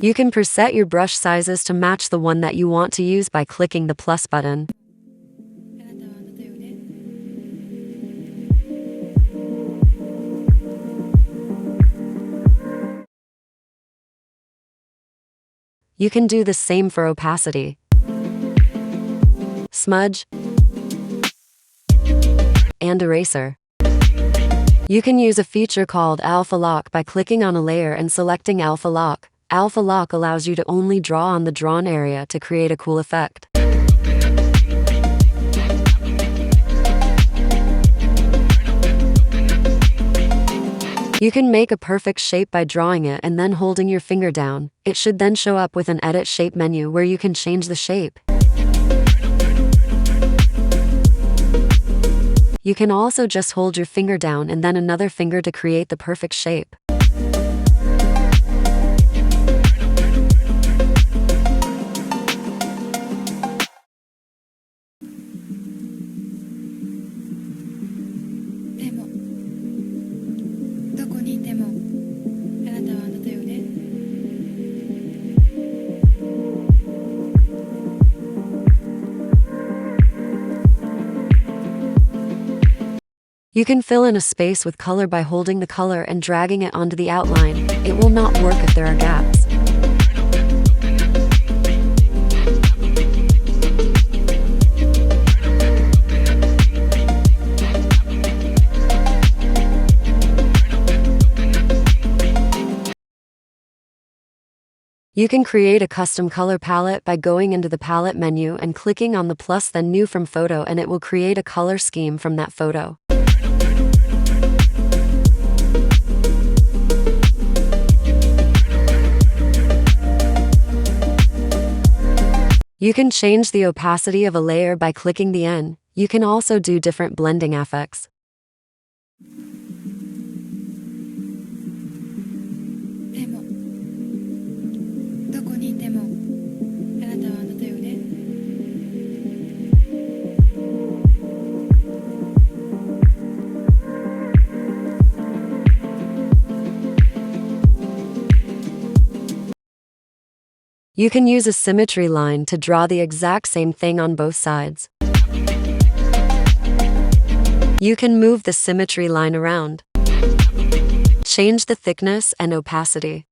You can preset your brush sizes to match the one that you want to use by clicking the plus button. You can do the same for opacity, smudge, and eraser. You can use a feature called Alpha Lock by clicking on a layer and selecting Alpha Lock. Alpha Lock allows you to only draw on the drawn area to create a cool effect. You can make a perfect shape by drawing it and then holding your finger down. It should then show up with an Edit Shape menu where you can change the shape. You can also just hold your finger down and then another finger to create the perfect shape. You can fill in a space with color by holding the color and dragging it onto the outline. It will not work if there are gaps. You can create a custom color palette by going into the palette menu and clicking on the plus then New from Photo, and it will create a color scheme from that photo. You can change the opacity of a layer by clicking the N. You can also do different blending effects. You can use a symmetry line to draw the exact same thing on both sides. You can move the symmetry line around, change the thickness and opacity.